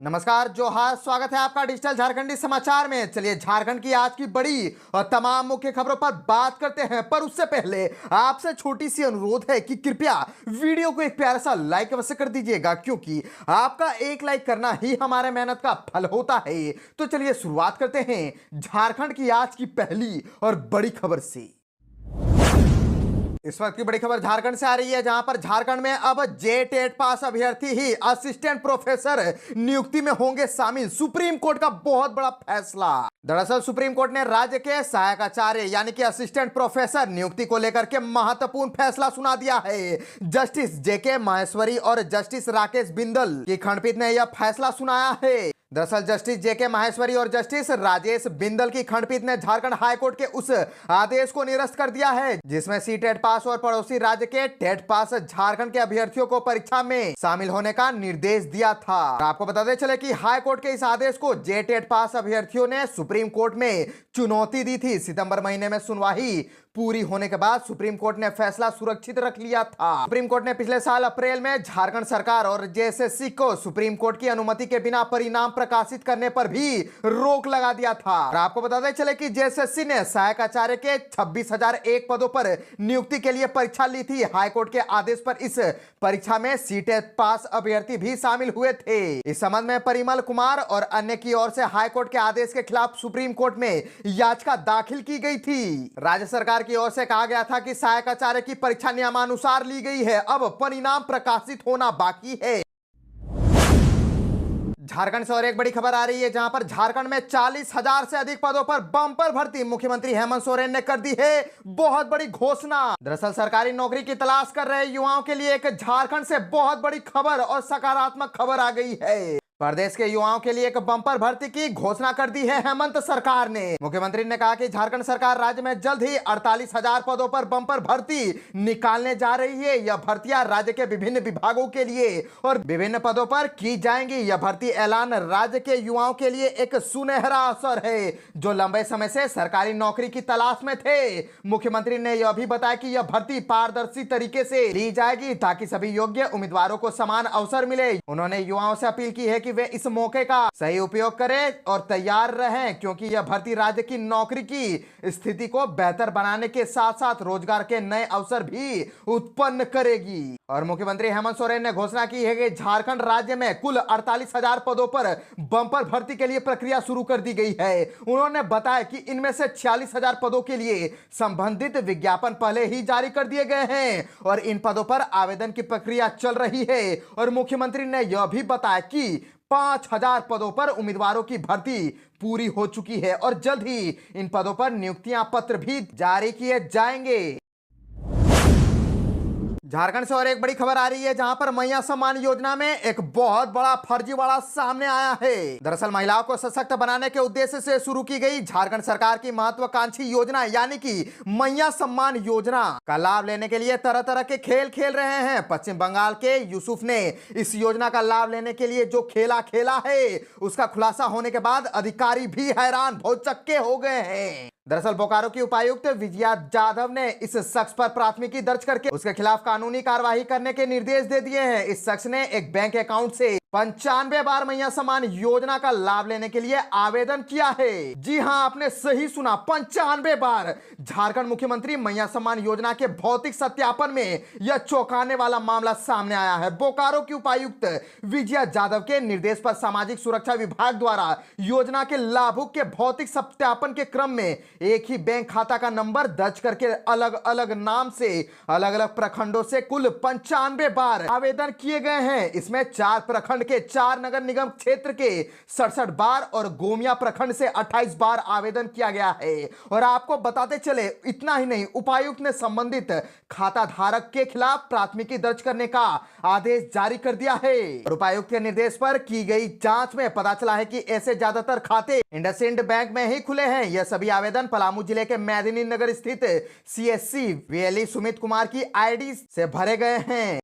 नमस्कार, जोहार, स्वागत है आपका डिजिटल झारखंडी समाचार में। चलिए झारखंड की आज की बड़ी और तमाम मुख्य खबरों पर बात करते हैं, पर उससे पहले आपसे छोटी सी अनुरोध है कि कृपया वीडियो को एक प्यारा सा लाइक अवश्य कर दीजिएगा, क्योंकि आपका एक लाइक करना ही हमारे मेहनत का फल होता है। तो चलिए शुरुआत करते हैं झारखंड की आज की पहली और बड़ी खबर से। इस वक्त की बड़ी खबर झारखंड से आ रही है, जहां पर झारखंड में अब जे-टेट पास अभ्यर्थी ही असिस्टेंट प्रोफेसर नियुक्ति में होंगे शामिल। सुप्रीम कोर्ट का बहुत बड़ा फैसला। दरअसल सुप्रीम कोर्ट ने राज्य के सहायक आचार्य यानी कि असिस्टेंट प्रोफेसर नियुक्ति को लेकर के महत्वपूर्ण फैसला सुना दिया है। जस्टिस जेके माहेश्वरी और जस्टिस राकेश बिंदल की खंडपीठ ने यह फैसला सुनाया है। दरअसल जस्टिस जेके माहेश्वरी और जस्टिस राजेश बिंदल की खंडपीठ ने झारखंड हाईकोर्ट के उस आदेश को निरस्त कर दिया है, जिसमें सी-टेट पास और पड़ोसी राज्य के टेट पास झारखंड के अभ्यर्थियों को परीक्षा में शामिल होने का निर्देश दिया था। आपको बताते चले कि हाईकोर्ट के इस आदेश को जे-टेट पास अभ्यर्थियों ने सुप्रीम कोर्ट में चुनौती दी थी। सितंबर महीने में सुनवाई पूरी होने के बाद सुप्रीम कोर्ट ने फैसला सुरक्षित रख लिया था। सुप्रीम कोर्ट ने पिछले साल अप्रैल में झारखंड सरकार और जेएसएससी को सुप्रीम कोर्ट की अनुमति के बिना परिणाम प्रकाशित करने पर भी रोक लगा दिया था। और आपको बताते चले कि जेएसएससी ने सहायक आचार्य के 26,001 पदों पर नियुक्ति के लिए परीक्षा ली थी। हाईकोर्ट के आदेश पर इस परीक्षा में सी-टेट पास अभ्यर्थी भी शामिल हुए थे। इस संबंध में परिमल कुमार और अन्य की ओर से हाईकोर्ट के आदेश के खिलाफ सुप्रीम कोर्ट में याचिका दाखिल की गई थी। राज्य सरकार की ओर से कहा गया था कि सहायक आचार्य की परीक्षा नियमानुसार ली गई है, अब परिणाम प्रकाशित होना बाकी है। झारखंड से और एक बड़ी खबर आ रही है, जहां पर झारखंड में 40,000 से अधिक पदों पर बम्पर भर्ती। मुख्यमंत्री हेमंत सोरेन ने कर दी है बहुत बड़ी घोषणा। दरअसल सरकारी नौकरी की तलाश कर रहे युवाओं के लिए एक झारखंड से बहुत बड़ी खबर और सकारात्मक खबर आ गई है। प्रदेश के युवाओं के लिए एक बम्पर भर्ती की घोषणा कर दी है हेमंत सरकार ने। मुख्यमंत्री ने कहा कि झारखंड सरकार राज्य में जल्द ही 48,000 पदों पर बम्पर भर्ती निकालने जा रही है। यह भर्तियां राज्य के विभिन्न विभागों के लिए और विभिन्न पदों पर की जाएंगी। यह भर्ती ऐलान राज्य के युवाओं के लिए एक सुनहरा अवसर है, जो लंबे समय से सरकारी नौकरी की तलाश में थे। मुख्यमंत्री ने यह भी बताया कि यह भर्ती पारदर्शी तरीके से ली जाएगी, ताकि सभी योग्य उम्मीदवारों को समान अवसर मिले। उन्होंने युवाओं से अपील की है कि वे इस मौके का सही उपयोग करें और तैयार रहें, क्योंकि यह भर्ती राज्य की नौकरी की स्थिति को बेहतर बनाने के साथ साथ रोजगार के नए अवसर भी उत्पन्न करेगी। और मुख्यमंत्री हेमंत सोरेन ने घोषणा की है कि झारखंड राज्य में कुल 48,000 पदों पर बम्पर भर्ती के लिए प्रक्रिया शुरू कर दी गई है। उन्होंने बताया कि इनमें से 46,000 पदों के लिए संबंधित विज्ञापन पहले ही जारी कर दिए गए हैं और इन पदों पर आवेदन की प्रक्रिया चल रही है। और मुख्यमंत्री ने यह भी बताया कि 5,000 पदों पर उम्मीदवारों की भर्ती पूरी हो चुकी है और जल्द ही इन पदों पर नियुक्तियां पत्र भी जारी किए जाएंगे। झारखंड से और एक बड़ी खबर आ रही है, जहां पर मैया सम्मान योजना में एक बहुत बड़ा फर्जीवाड़ा सामने आया है। दरअसल महिलाओं को सशक्त बनाने के उद्देश्य से शुरू की गई झारखंड सरकार की महत्वाकांक्षी योजना यानी कि मैया सम्मान योजना का लाभ लेने के लिए तरह तरह के खेल खेल रहे हैं। पश्चिम बंगाल के यूसुफ ने इस योजना का लाभ लेने के लिए जो खेला खेला है, उसका खुलासा होने के बाद अधिकारी भी हैरान भौचक्के हो गए हैं। दरअसल बोकारो की उपायुक्त विजया जाधव ने इस शख्स पर प्राथमिकी दर्ज करके उसके खिलाफ कानूनी कार्रवाई करने के निर्देश दे दिए हैं। इस शख्स ने एक बैंक अकाउंट से 95 बार मैया सम्मान योजना का लाभ लेने के लिए आवेदन किया है। जी हां, आपने सही सुना, 95 बार। झारखंड मुख्यमंत्री मैया सम्मान योजना के भौतिक सत्यापन में यह चौंकाने वाला मामला सामने आया है। बोकारो की उपायुक्त विजया जाधव के निर्देश पर सामाजिक सुरक्षा विभाग द्वारा योजना के लाभुक के भौतिक सत्यापन के क्रम में एक ही बैंक खाता का नंबर दर्ज करके अलग अलग नाम से अलग अलग प्रखंडों से कुल 95 बार आवेदन किए गए हैं। इसमें 4 प्रखंड के 4 नगर निगम क्षेत्र के 67 बार और गोमिया प्रखंड से 28 बार आवेदन किया गया है। और आपको बताते चले, इतना ही नहीं, उपायुक्त ने संबंधित खाता धारक के खिलाफ प्राथमिकी दर्ज करने का आदेश जारी कर दिया है। और उपायुक्त के निर्देश पर की गई जांच में पता चला है कि ऐसे ज्यादातर खाते इंडसइंड बैंक में ही खुले हैं। यह सभी आवेदन पलामू जिले के मेदिनी नगर स्थित सीएससी वीएलई सुमित कुमार की आईडी से भरे गए हैं।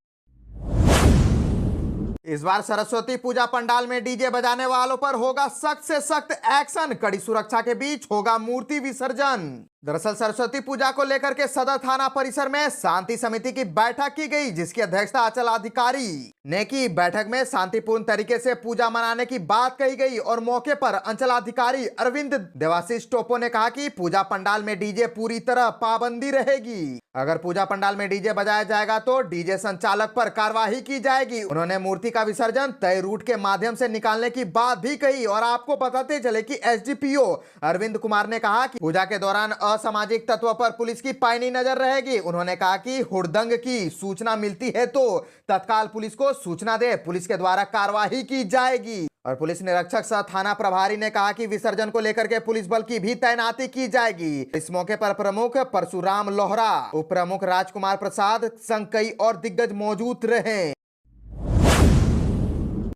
इस बार सरस्वती पूजा पंडाल में डीजे बजाने वालों पर होगा सख्त से सख्त एक्शन। कड़ी सुरक्षा के बीच होगा मूर्ति विसर्जन। दरअसल सरस्वती पूजा को लेकर के सदर थाना परिसर में शांति समिति की बैठक की गई, जिसकी अध्यक्षता अंचलाधिकारी ने की। बैठक में शांतिपूर्ण तरीके से पूजा मनाने की बात कही गई और मौके पर अंचलाधिकारी अरविंद देवाशीष टोपो ने कहा कि पूजा पंडाल में डीजे पूरी तरह पाबंदी रहेगी। अगर पूजा पंडाल में डीजे बजाया जाएगा तो डीजे संचालक पर कार्रवाई की जाएगी। उन्होंने मूर्ति का विसर्जन तय रूट के माध्यम से निकालने की बात भी कही। और आपको बताते चले कि एसडीपीओ अरविंद कुमार ने कहा कि पूजा के दौरान असामाजिक तत्वों पर पुलिस की पैनी नजर रहेगी। उन्होंने कहा कि हुड़दंग की सूचना मिलती है तो तत्काल पुलिस को सूचना दे, पुलिस के द्वारा कार्रवाई की जाएगी। और पुलिस निरीक्षक सह थाना प्रभारी ने कहा कि विसर्जन को लेकर के पुलिस बल की भी तैनाती की जाएगी। इस मौके पर प्रमुख परशुराम लोहरा, उप प्रमुख राजकुमार प्रसाद संग कई और दिग्गज मौजूद रहे।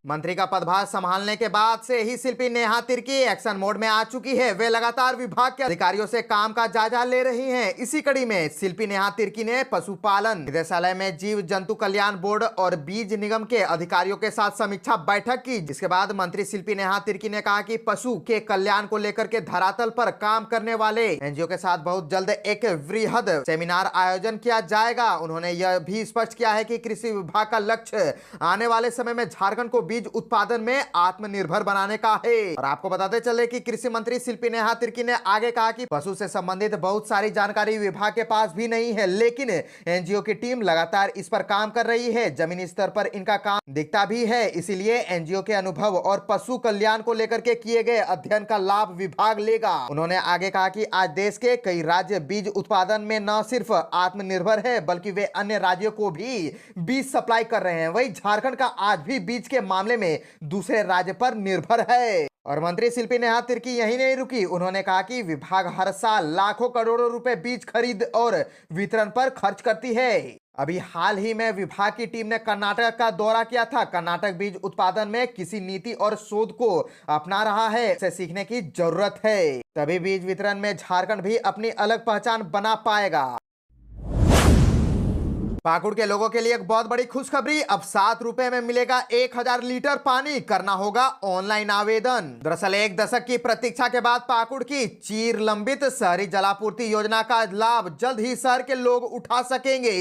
मंत्री का पदभार संभालने के बाद से ही शिल्पी नेहा तिर्की एक्शन मोड में आ चुकी है। वे लगातार विभाग के अधिकारियों से काम का जायजा ले रही हैं। इसी कड़ी में शिल्पी नेहा तिर्की ने पशुपालन निदेशालय में जीव जंतु कल्याण बोर्ड और बीज निगम के अधिकारियों के साथ समीक्षा बैठक की, जिसके बाद मंत्री शिल्पी नेहा तिर्की ने कहा कि पशु के कल्याण को लेकर के धरातल पर काम करने वाले एनजीओ के साथ बहुत जल्द एक वृहद सेमिनार आयोजन किया जाएगा। उन्होंने यह भी स्पष्ट किया है कि कृषि विभाग का लक्ष्य आने वाले समय में झारखंड को बीज उत्पादन में आत्मनिर्भर बनाने का है। और आपको बताते चले कि कृषि मंत्री शिल्पी नेहा तिर्की ने आगे कहा कि पशु से संबंधित बहुत सारी जानकारी विभाग के पास भी नहीं है, लेकिन एनजीओ की टीम लगातार इस पर काम कर रही है। जमीनी स्तर पर इनका काम दिखता भी है, इसीलिए एनजीओ के अनुभव और पशु कल्याण को लेकर के किए गए अध्ययन का लाभ विभाग लेगा। उन्होंने आगे कहा कि आज देश के कई राज्य बीज उत्पादन में न सिर्फ आत्मनिर्भर है, बल्कि वे अन्य राज्यों को भी बीज सप्लाई कर रहे हैं। वहीं झारखंड का आज भी बीज के मामले में दूसरे राज्य पर निर्भर है। और मंत्री शिल्पी नेहा तिर्की यही नहीं रुकी। उन्होंने कहा कि विभाग हर साल लाखों करोड़ों रुपए बीज खरीद और वितरण पर खर्च करती है। अभी हाल ही में विभाग की टीम ने कर्नाटक का दौरा किया था। कर्नाटक बीज उत्पादन में किसी नीति और शोध को अपना रहा है, इसे सीखने की जरूरत है, तभी बीज वितरण में झारखंड भी अपनी अलग पहचान बना पाएगा। पाकुड़ के लोगों के लिए एक बहुत बड़ी खुशखबरी, अब 7 रुपए में मिलेगा 1000 लीटर पानी, करना होगा ऑनलाइन आवेदन। दरअसल 1 दशक की प्रतीक्षा के बाद पाकुड़ की चीर लंबित शहरी जलापूर्ति योजना का लाभ जल्द ही शहर के लोग उठा सकेंगे।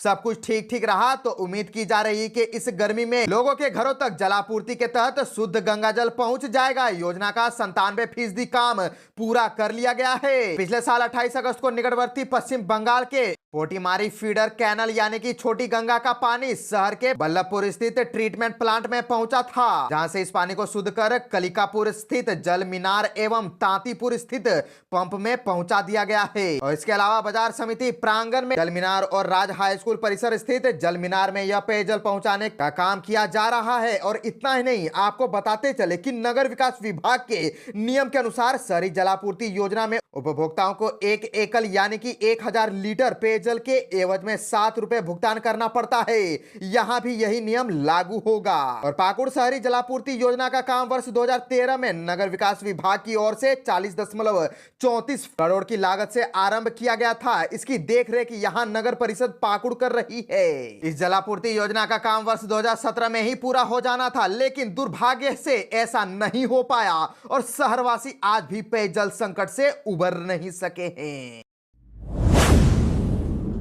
सब कुछ ठीक ठीक रहा तो उम्मीद की जा रही कि इस गर्मी में लोगों के घरों तक जलापूर्ति के तहत शुद्ध गंगा जल पहुंच जाएगा। योजना का 97% काम पूरा कर लिया गया है। पिछले साल 28 अगस्त को निकटवर्ती पश्चिम बंगाल के पोटीमारी फीडर कैनल यानी कि छोटी गंगा का पानी शहर के बल्लभपुर स्थित ट्रीटमेंट प्लांट में पहुंचा था, जहां से इस पानी को शुद्ध कर कलिकापुर स्थित जल मीनार एवं तांतीपुर स्थित पंप में पहुंचा दिया गया है। और इसके अलावा बाजार समिति प्रांगण में जल मीनार और राज हाई स्कूल परिसर स्थित जल मीनार में यह पेयजल पहुंचाने का काम किया जा रहा है। और इतना ही नहीं, आपको बताते चले कि नगर विकास विभाग के नियम के अनुसार शहरी जलापूर्ति योजना में उपभोक्ताओं को 1 एकल यानी कि 1000 लीटर पेयजल के एवज में 7 रुपए भुगतान करना पड़ता है। यहां भी यही नियम लागू होगा। और पाकुड़ शहरी जलापूर्ति योजना का काम वर्ष 2013 में नगर विकास विभाग की ओर से 40.34 करोड़ की लागत से आरंभ किया गया था। इसकी देखरेख यहां नगर परिषद पाकुड़ कर रही है। इस जलापूर्ति योजना का काम वर्ष 2017 में ही पूरा हो जाना था, लेकिन दुर्भाग्य से ऐसा नहीं हो पाया और शहरवासी आज भी पेयजल संकट से उबर नहीं सके हैं।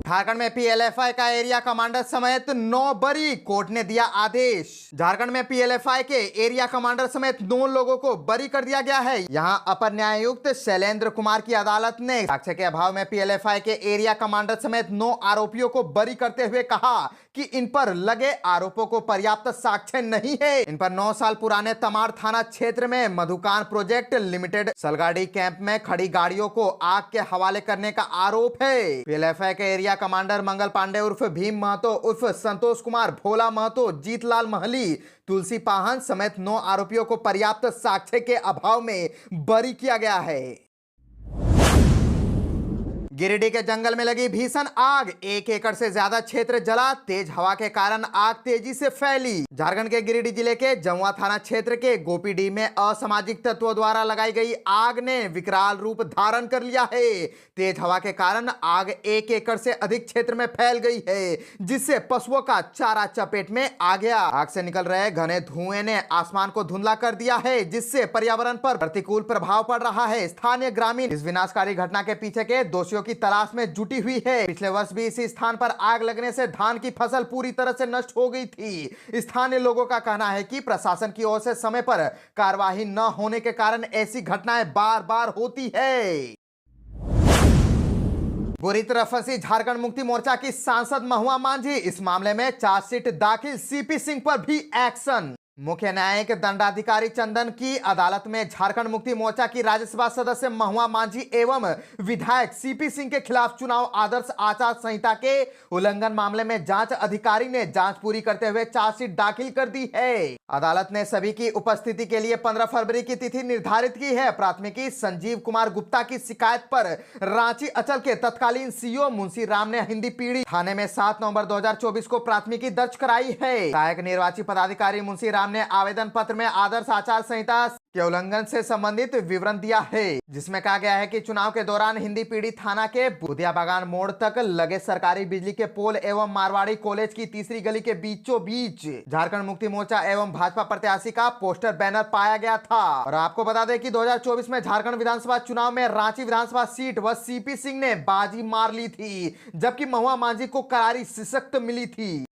झारखंड में पीएलएफआई का एरिया कमांडर समेत 9 बरी, कोर्ट ने दिया आदेश। झारखंड में पीएलएफआई के एरिया कमांडर समेत 9 लोगों को बरी कर दिया गया है। यहां अपर न्यायायुक्त शैलेंद्र कुमार की अदालत ने साक्ष्य के अभाव में पीएलएफआई के एरिया कमांडर समेत 9 आरोपियों को बरी करते हुए कहा कि इन पर लगे आरोपों को पर्याप्त साक्ष्य नहीं है। इन पर 9 साल पुराने तमाड़ थाना क्षेत्र में मधुकान प्रोजेक्ट लिमिटेड सलगाड़ी कैंप में खड़ी गाड़ियों को आग के हवाले करने का आरोप है। पीएलएफआई के एरिया कमांडर मंगल पांडे उर्फ भीम महतो उर्फ संतोष कुमार, भोला महतो, जीतलाल महली, तुलसी पाहन समेत 9 आरोपियों को पर्याप्त साक्ष्य के अभाव में बरी किया गया है। गिरिडीह के जंगल में लगी भीषण आग, 1 एकड़ से ज्यादा क्षेत्र जला। तेज हवा के कारण आग तेजी से फैली। झारखंड के गिरिडीह जिले के जमुआ थाना क्षेत्र के गोपीडीह में असामाजिक तत्वों द्वारा लगाई गई आग ने विकराल रूप धारण कर लिया है। तेज हवा के कारण आग 1 एकड़ से अधिक क्षेत्र में फैल गई है, जिससे पशुओं का चारा चपेट में आ गया। आग से निकल रहे घने धुएं ने आसमान को धुंधला कर दिया है, जिससे पर्यावरण पर प्रतिकूल प्रभाव पड़ रहा है। स्थानीय ग्रामीण इस विनाशकारी घटना के पीछे के दोषियों की तलाश में जुटी हुई है। पिछले वर्ष भी इसी स्थान पर आग लगने से धान की फसल पूरी तरह से नष्ट हो गई थी। स्थानीय लोगों का कहना है कि प्रशासन की ओर से समय पर कार्यवाही न होने के कारण ऐसी घटनाएं बार बार होती है। बुरी तरह फंसी झारखंड मुक्ति मोर्चा की सांसद महुआ मांझी, इस मामले में चार्जशीट दाखिल। सीपी सिंह पर भी एक्शन। मुख्य न्यायिक दंडाधिकारी चंदन की अदालत में झारखंड मुक्ति मोर्चा की राज्यसभा सदस्य महुआ मांझी एवं विधायक सीपी सिंह के खिलाफ चुनाव आदर्श आचार संहिता के उल्लंघन मामले में जांच अधिकारी ने जांच पूरी करते हुए चार्जशीट दाखिल कर दी है। अदालत ने सभी की उपस्थिति के लिए 15 फरवरी की तिथि निर्धारित की है। प्राथमिकी संजीव कुमार गुप्ता की शिकायत पर रांची अंचल के तत्कालीन सीओ मुंशी राम ने हिंदी पीढ़ी थाने में 7 नवंबर 2024 को प्राथमिकी दर्ज कराई है। सहायक निर्वाची पदाधिकारी मुंशी राम ने आवेदन पत्र में आदर्श आचार संहिता के उल्लंघन से संबंधित विवरण दिया है, जिसमें कहा गया है कि चुनाव के दौरान हिंदी पीढ़ी थाना के बुधिया बागान मोड़ तक लगे सरकारी बिजली के पोल एवं मारवाड़ी कॉलेज की तीसरी गली के बीचों बीच झारखंड मुक्ति मोर्चा एवं भाजपा प्रत्याशी का पोस्टर बैनर पाया गया था। और आपको बता दें कि 2024 में झारखंड विधानसभा चुनाव में रांची विधानसभा सीट व सीपी सिंह ने बाजी मार ली थी, जबकि महुआ मांझी को करारी शिकस्त मिली थी।